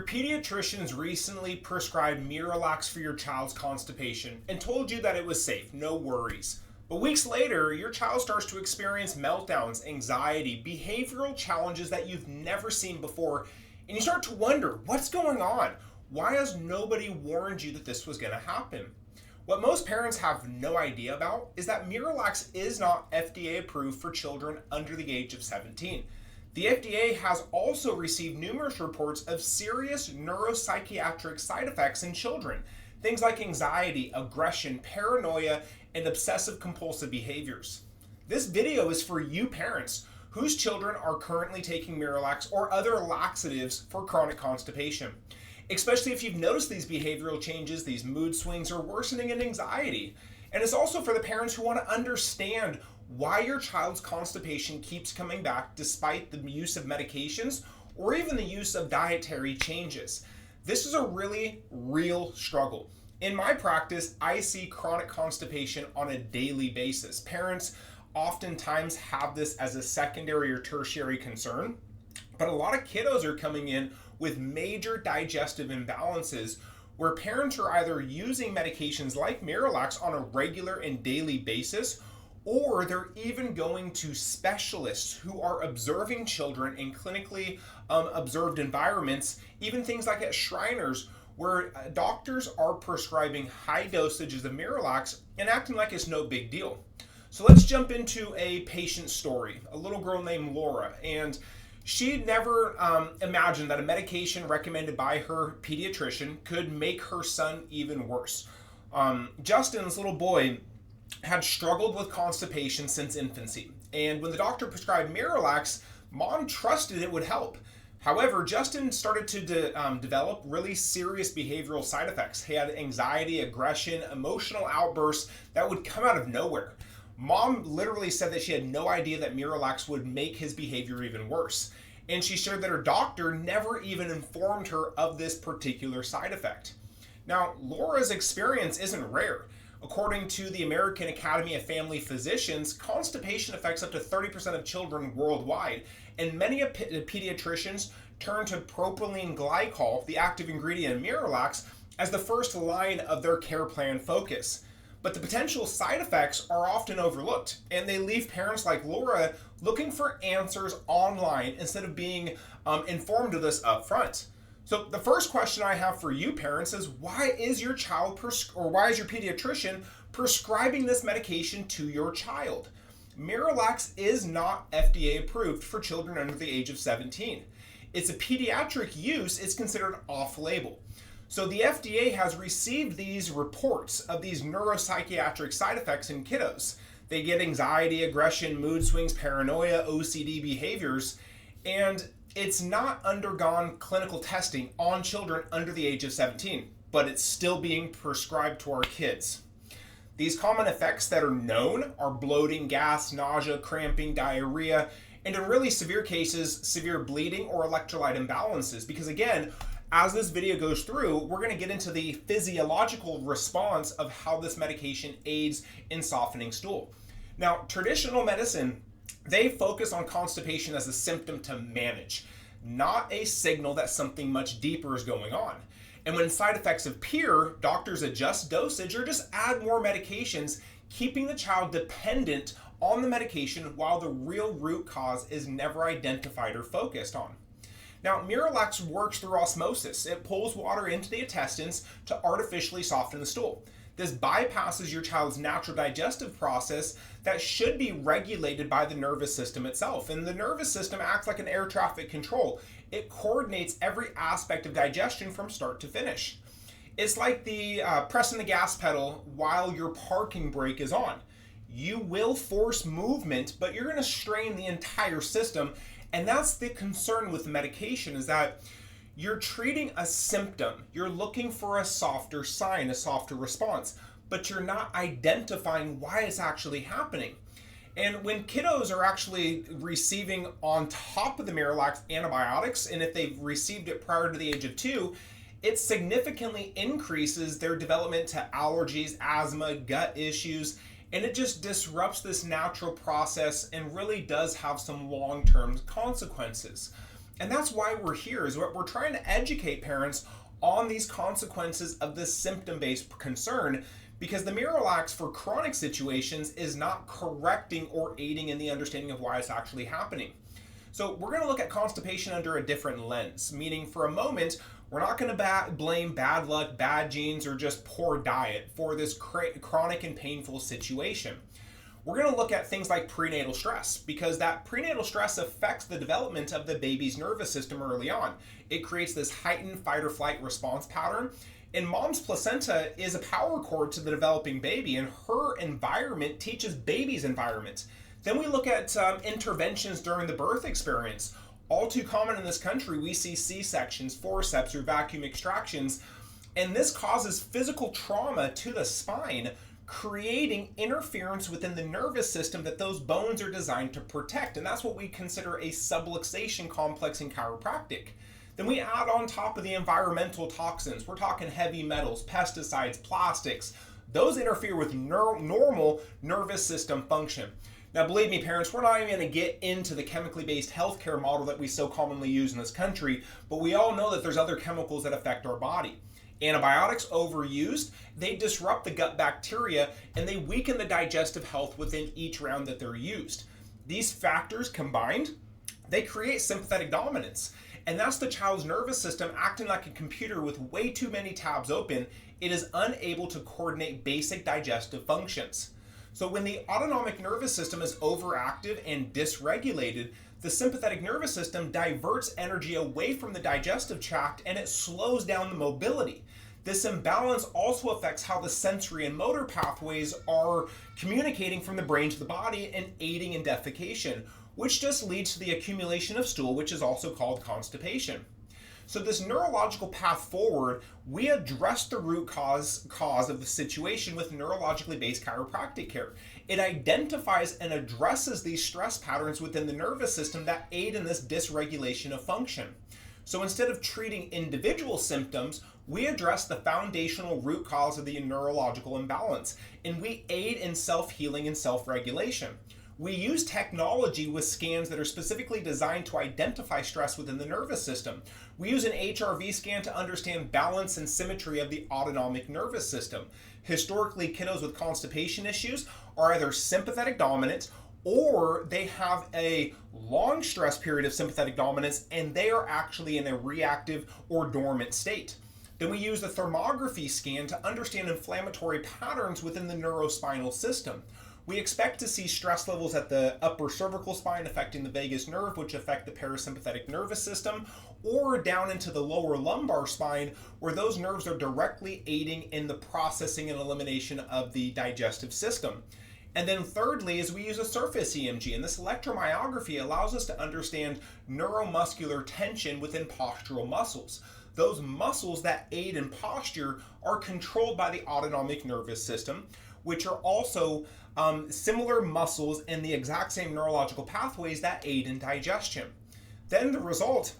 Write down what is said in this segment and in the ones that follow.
Your pediatricians recently prescribed MiraLAX for your child's constipation and told you that it was safe, no worries. But weeks later, your child starts to experience meltdowns, anxiety, behavioral challenges that you've never seen before, and you start to wonder, what's going on? Why has nobody warned you that this was going to happen? What most parents have no idea about is that MiraLAX is not FDA approved for children under the age of 17. The FDA has also received numerous reports of serious neuropsychiatric side effects in children, things like anxiety, aggression, paranoia, and obsessive compulsive behaviors. This video is for you parents whose children are currently taking MiraLAX or other laxatives for chronic constipation, especially if you've noticed these behavioral changes, these mood swings, or worsening in anxiety. And it's also for the parents who want to understand why your child's constipation keeps coming back despite the use of medications or even the use of dietary changes. This is a really real struggle. In my practice, I see chronic constipation on a daily basis. Parents oftentimes have this as a secondary or tertiary concern, but a lot of kiddos are coming in with major digestive imbalances where parents are either using medications like MiraLAX on a regular and daily basis, or they're even going to specialists who are observing children in clinically observed environments, even things like at Shriners, where doctors are prescribing high dosages of MiraLAX and acting like it's no big deal. So let's jump into a patient story, a little girl named Laura, and she never imagined that a medication recommended by her pediatrician could make her son even worse. Justin's little boy had struggled with constipation since infancy, and when the doctor prescribed MiraLAX, mom trusted it would help. However, Justin started to develop really serious behavioral side effects. He had anxiety, aggression, emotional outbursts that would come out of nowhere. Mom literally said that she had no idea that MiraLAX would make his behavior even worse, and she shared that her doctor never even informed her of this particular side effect. Now, Laura's experience isn't rare. According to the American Academy of Family Physicians, constipation affects up to 30% of children worldwide, and many pediatricians turn to propylene glycol, the active ingredient in MiraLAX, as the first line of their care plan focus. But the potential side effects are often overlooked, and they leave parents like Laura looking for answers online instead of being informed of this up front. So the first question I have for you parents is, why is your why is your pediatrician prescribing this medication to your child? MiraLAX is not FDA approved for children under the age of 17. It's a pediatric use, it's considered off-label. So the FDA has received these reports of these neuropsychiatric side effects in kiddos. They get anxiety, aggression, mood swings, paranoia, OCD behaviors, and it's not undergone clinical testing on children under the age of 17, but it's still being prescribed to our kids. These common effects that are known are bloating, gas, nausea, cramping, diarrhea, and in really severe cases, severe bleeding or electrolyte imbalances. Because again, as this video goes through, we're going to get into the physiological response of how this medication aids in softening stool. Now, traditional medicine, they focus on constipation as a symptom to manage, not a signal that something much deeper is going on. And when side effects appear, doctors adjust dosage or just add more medications, keeping the child dependent on the medication while the real root cause is never identified or focused on. Now, MiraLAX works through osmosis. It pulls water into the intestines to artificially soften the stool. This bypasses your child's natural digestive process that should be regulated by the nervous system itself. And the nervous system acts like an air traffic control. It coordinates every aspect of digestion from start to finish. It's like the pressing the gas pedal while your parking brake is on. You will force movement, but you're going to strain the entire system. And that's the concern with the medication, is that you're treating a symptom. You're looking for a softer sign, a softer response, but you're not identifying why it's actually happening. And when kiddos are actually receiving on top of the MiraLAX antibiotics, and if they've received it prior to the age of 2, it significantly increases their development to allergies, asthma, gut issues, and it just disrupts this natural process and really does have some long-term consequences. And that's why we're here, is what we're trying to educate parents on these consequences of this symptom-based concern, because the MiraLAX for chronic situations is not correcting or aiding in the understanding of why it's actually happening. So we're going to look at constipation under a different lens, meaning for a moment, we're not going to blame bad luck, bad genes, or just poor diet for this chronic and painful situation. We're going to look at things like prenatal stress, because that prenatal stress affects the development of the baby's nervous system early on. It creates this heightened fight or flight response pattern. And mom's placenta is a power cord to the developing baby, and her environment teaches baby's environment. Then we look at interventions during the birth experience. All too common in this country, we see C-sections, forceps, or vacuum extractions, and this causes physical trauma to the spine, creating interference within the nervous system that those bones are designed to protect. And that's what we consider a subluxation complex in chiropractic. Then we add on top of the environmental toxins. We're talking heavy metals, pesticides, plastics. Those interfere with normal nervous system function. Now, believe me, parents, we're not even going to get into the chemically based healthcare model that we so commonly use in this country, but we all know that there's other chemicals that affect our body. Antibiotics overused, they disrupt the gut bacteria and they weaken the digestive health within each round that they're used. These factors combined, they create sympathetic dominance. And that's the child's nervous system acting like a computer with way too many tabs open. It is unable to coordinate basic digestive functions. So when the autonomic nervous system is overactive and dysregulated, the sympathetic nervous system diverts energy away from the digestive tract and it slows down the mobility. This imbalance also affects how the sensory and motor pathways are communicating from the brain to the body and aiding in defecation, which just leads to the accumulation of stool, which is also called constipation. So this neurological path forward, we address the root cause of the situation with neurologically based chiropractic care. It identifies and addresses these stress patterns within the nervous system that aid in this dysregulation of function. So instead of treating individual symptoms, we address the foundational root cause of the neurological imbalance, and we aid in self-healing and self-regulation. We use technology with scans that are specifically designed to identify stress within the nervous system. We use an HRV scan to understand balance and symmetry of the autonomic nervous system. Historically, kiddos with constipation issues are either sympathetic dominant or they have a long stress period of sympathetic dominance and they are actually in a reactive or dormant state. Then we use the thermography scan to understand inflammatory patterns within the neurospinal system. We expect to see stress levels at the upper cervical spine affecting the vagus nerve, which affect the parasympathetic nervous system, or down into the lower lumbar spine, where those nerves are directly aiding in the processing and elimination of the digestive system. And then thirdly is we use a surface EMG, and this electromyography allows us to understand neuromuscular tension within postural muscles. Those muscles that aid in posture are controlled by the autonomic nervous system, which are also similar muscles in the exact same neurological pathways that aid in digestion. Then the result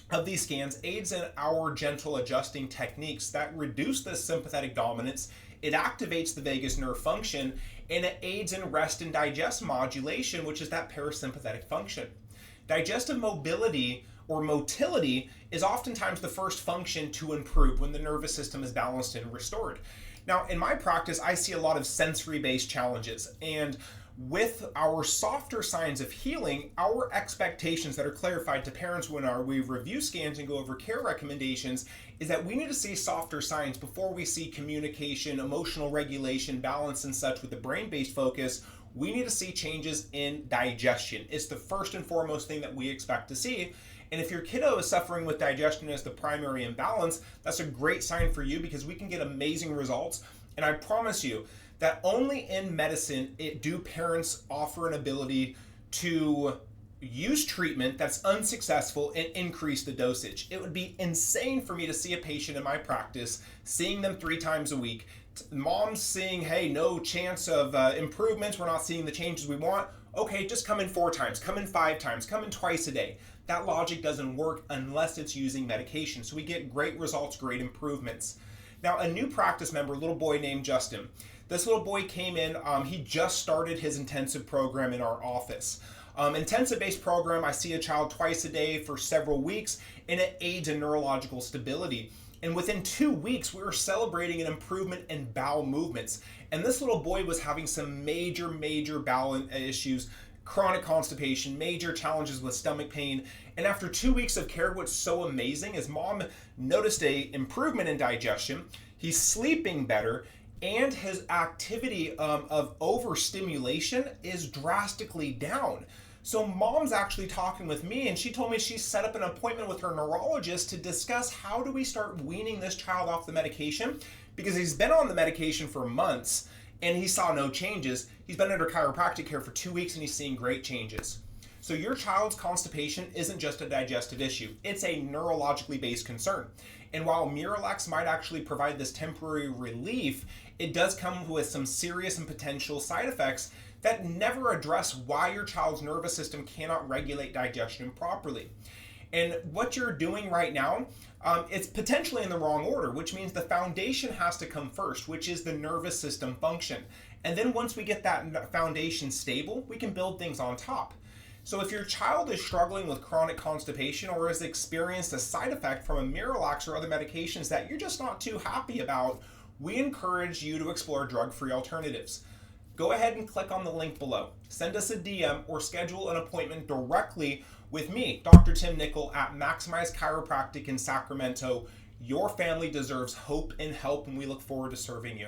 of these scans aids in our gentle adjusting techniques that reduce this sympathetic dominance. It activates the vagus nerve function and it aids in rest and digest modulation, which is that parasympathetic function. Digestive mobility or motility is oftentimes the first function to improve when the nervous system is balanced and restored. Now, in my practice, I see a lot of sensory-based challenges, and with our softer signs of healing, our expectations that are clarified to parents when we review scans and go over care recommendations is that we need to see softer signs before we see communication, emotional regulation, balance, and such with the brain-based focus. We need to see changes in digestion. It's the first and foremost thing that we expect to see. And if your kiddo is suffering with digestion as the primary imbalance, that's a great sign for you because we can get amazing results. And I promise you that only in medicine do parents offer an ability to use treatment that's unsuccessful and increase the dosage. It would be insane for me to see a patient in my practice, seeing them 3 times a week, mom's seeing, hey, no chance of improvements, we're not seeing the changes we want. Okay, just come in 4 times, come in 5 times, come in twice a day. That logic doesn't work unless it's using medication. So we get great results, great improvements. Now, a new practice member, a little boy named Justin. This little boy came in, he just started his intensive program in our office. Intensive-based program, I see a child twice a day for several weeks, and it aids in neurological stability. And within 2 weeks, we were celebrating an improvement in bowel movements. And this little boy was having some major bowel issues, chronic constipation, major challenges with stomach pain. And after 2 weeks of care, what's so amazing is mom noticed a improvement in digestion. He's sleeping better, and his activity of overstimulation is drastically down. So mom's actually talking with me, and she told me she set up an appointment with her neurologist to discuss how do we start weaning this child off the medication, because he's been on the medication for months and he saw no changes. He's been under chiropractic care for 2 weeks and he's seeing great changes. So your child's constipation isn't just a digestive issue, it's a neurologically based concern. And while MiraLAX might actually provide this temporary relief, it does come with some serious and potential side effects that never address why your child's nervous system cannot regulate digestion properly. And what you're doing right now, it's potentially in the wrong order, which means the foundation has to come first, which is the nervous system function. And then once we get that foundation stable, we can build things on top. So if your child is struggling with chronic constipation or has experienced a side effect from a MiraLAX or other medications that you're just not too happy about, we encourage you to explore drug-free alternatives. Go ahead and click on the link below. Send us a DM or schedule an appointment directly with me, Dr. Tim Nicholl at Maximize Chiropractic in Sacramento. Your family deserves hope and help, and we look forward to serving you.